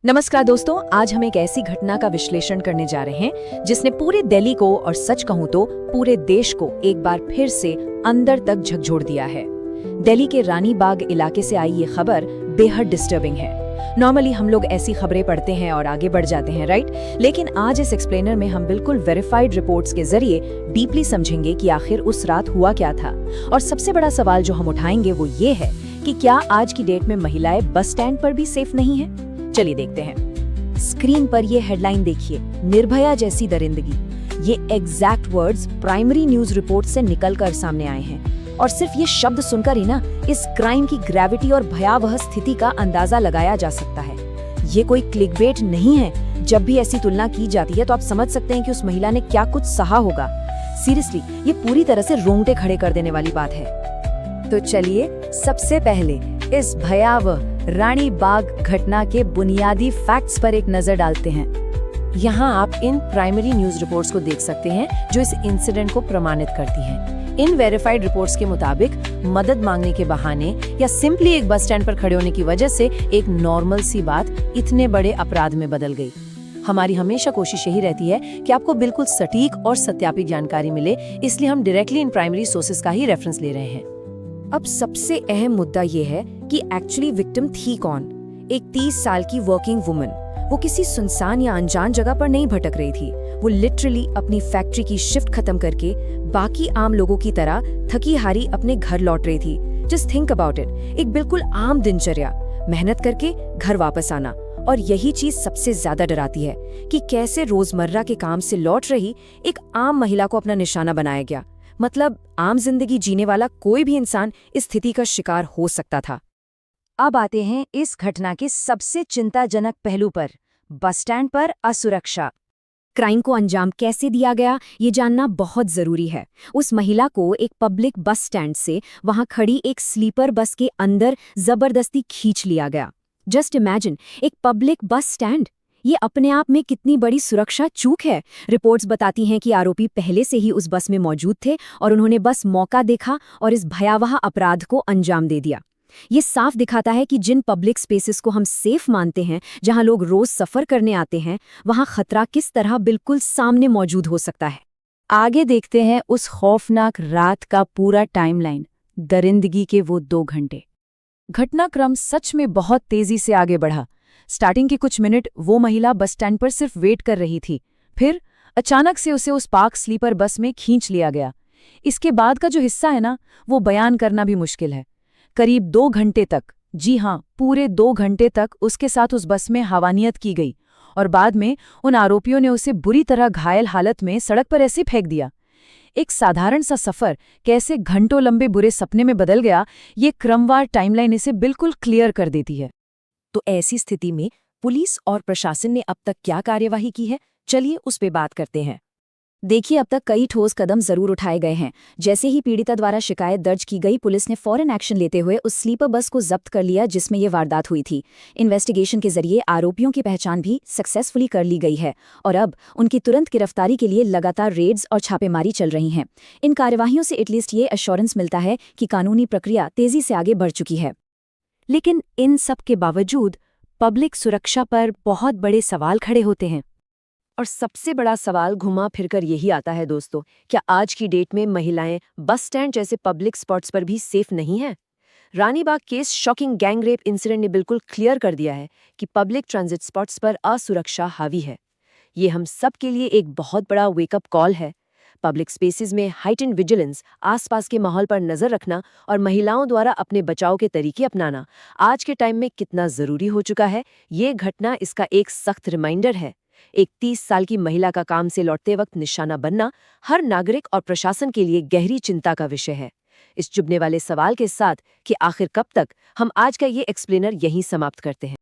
नमस्कार दोस्तों, आज हम एक ऐसी घटना का विश्लेषण करने जा रहे हैं जिसने पूरे दिल्ली को और सच कहूं तो पूरे देश को एक बार फिर से अंदर तक झकझोर दिया है। दिल्ली के रानी बाग इलाके से आई ये खबर बेहद डिस्टर्बिंग है। नॉर्मली हम लोग ऐसी खबरें पढ़ते हैं और आगे बढ़ जाते हैं, राइट? लेकिन आज इस एक्सप्लेनर में हम बिल्कुल वेरीफाइड रिपोर्ट्स के जरिए डीपली समझेंगे कि आखिर उस रात हुआ क्या था। और सबसे बड़ा सवाल जो हम उठाएंगे वो ये है कि क्या आज की डेट में महिलाएं बस स्टैंड पर भी सेफ नहीं है? चलिए देखते हैं। स्क्रीन पर ये हेडलाइन देखिए, निर्भया जैसी दरिंदगी। ये exact words primary news report से निकलकर सामने आए हैं और सिर्फ ये शब्द सुनकर ही ना इस क्राइम की ग्रेविटी और भयावह स्थिति का अंदाजा लगाया जा सकता है। ये कोई क्लिकबेट नहीं है। जब भी ऐसी तुलना की जाती है तो आप समझ सकते हैं कि उस महिला ने क्या कुछ सहा होगा। सीरियसली, ये पूरी तरह से रोंगटे खड़े कर देने वाली बात है। तो चलिए सबसे पहले इस भयावह रानी बाग घटना के बुनियादी फैक्ट्स पर एक नजर डालते हैं। यहाँ आप इन प्राइमरी न्यूज रिपोर्ट्स को देख सकते हैं जो इस इंसिडेंट को प्रमाणित करती हैं। इन वेरीफाइड रिपोर्ट्स के मुताबिक मदद मांगने के बहाने या सिंपली एक बस स्टैंड पर खड़े होने की वजह से एक नॉर्मल सी बात इतने बड़े अपराध में बदल गई। हमारी हमेशा कोशिश यही रहती है कि आपको बिल्कुल सटीक और सत्यापित जानकारी मिले, इसलिए हम डायरेक्टली इन प्राइमरी सोर्सेज का ही रेफरेंस ले रहे हैं। अब सबसे अहम मुद्दा ये है कि एक्चुअली विक्टिम थी कौन। एक 30 साल की वर्किंग वुमन। वो किसी सुनसान या अनजान जगह पर नहीं भटक रही थी। वो लिटरली अपनी फैक्ट्री की शिफ्ट खत्म करके बाकी आम लोगों की तरह थकी हारी अपने घर लौट रही थी। जस्ट थिंक अबाउट इट, एक बिल्कुल आम दिनचर्या, मेहनत करके घर वापस आना। और यही चीज सबसे ज्यादा डराती है कि कैसे रोजमर्रा के काम से लौट रही एक आम महिला को अपना निशाना बनाया गया। मतलब आम जिंदगी जीने वाला कोई भी इंसान इस स्थिति का शिकार हो सकता था। अब आते हैं इस घटना के सबसे चिंताजनक पहलू पर, बस स्टैंड पर असुरक्षा। क्राइम को अंजाम कैसे दिया गया ये जानना बहुत जरूरी है। उस महिला को एक पब्लिक बस स्टैंड से वहां खड़ी एक स्लीपर बस के अंदर जबरदस्ती खींच लिया गया। जस्ट इमेजिन, एक पब्लिक बस स्टैंड, ये अपने आप में कितनी बड़ी सुरक्षा चूक है। रिपोर्ट्स बताती हैं कि आरोपी पहले से ही उस बस में मौजूद थे और उन्होंने बस मौका देखा और इस भयावह अपराध को अंजाम दे दिया। ये साफ दिखाता है कि जिन पब्लिक स्पेसेस को हम सेफ मानते हैं, जहां लोग रोज सफर करने आते हैं, वहां खतरा किस तरह बिल्कुल सामने मौजूद हो सकता है। आगे देखते हैं उस खौफनाक रात का पूरा टाइमलाइन, दरिंदगी के वो 2 घंटे। घटनाक्रम सच में बहुत तेजी से आगे बढ़ा। स्टार्टिंग के कुछ मिनट वो महिला बस स्टैंड पर सिर्फ वेट कर रही थी, फिर अचानक से उसे उस पार्क स्लीपर बस में खींच लिया गया। इसके बाद का जो हिस्सा है ना, वो बयान करना भी मुश्किल है। करीब 2 घंटे तक, जी हाँ, पूरे 2 घंटे तक उसके साथ उस बस में हवानियत की गई और बाद में उन आरोपियों ने उसे बुरी तरह घायल हालत में सड़क पर ऐसे फेंक दिया। एक साधारण सा सफर कैसे घंटों लंबे बुरे सपने में बदल गया, ये क्रमवार टाइमलाइन इसे बिल्कुल क्लियर कर देती है। तो ऐसी स्थिति में पुलिस और प्रशासन ने अब तक क्या कार्यवाही की है, चलिए उस पे बात करते हैं। देखिए, अब तक कई ठोस कदम जरूर उठाए गए हैं। जैसे ही पीड़िता द्वारा शिकायत दर्ज की गई, पुलिस ने फौरन एक्शन लेते हुए उस स्लीपर बस को जब्त कर लिया जिसमें ये वारदात हुई थी। इन्वेस्टिगेशन के जरिए आरोपियों की पहचान भी सक्सेसफुली कर ली गई है और अब उनकी तुरंत गिरफ्तारी के लिए लगातार रेड्स और छापेमारी चल रही हैं। इन कार्यवाहियों से एटलीस्ट ये एश्योरेंस मिलता है कि कानूनी प्रक्रिया तेजी से आगे बढ़ चुकी है। लेकिन इन सब के बावजूद पब्लिक सुरक्षा पर बहुत बड़े सवाल खड़े होते हैं। और सबसे बड़ा सवाल घुमा फिरकर यही आता है दोस्तों, क्या आज की डेट में महिलाएं बस स्टैंड जैसे पब्लिक स्पॉट्स पर भी सेफ नहीं हैं? Ranibagh case shocking gang rape incident ने बिल्कुल क्लियर कर दिया है कि पब्लिक ट्रांजिट स्पॉट्स पर असुरक्षा हावी है। ये हम सब के लिए एक बहुत बड़ा वेकअप कॉल है। पब्लिक स्पेसेस में हाइटेंड विजिलेंस, आसपास के माहौल पर नजर रखना और महिलाओं द्वारा अपने बचाव के तरीके अपनाना आज के टाइम में कितना जरूरी हो चुका है, ये घटना इसका एक सख्त रिमाइंडर है। एक 30 साल की महिला का काम से लौटते वक्त निशाना बनना हर नागरिक और प्रशासन के लिए गहरी चिंता का विषय है। इस चुभने वाले सवाल के साथ कि आखिर कब तक, हम आज का ये एक्सप्लेनर यहीं समाप्त करते हैं।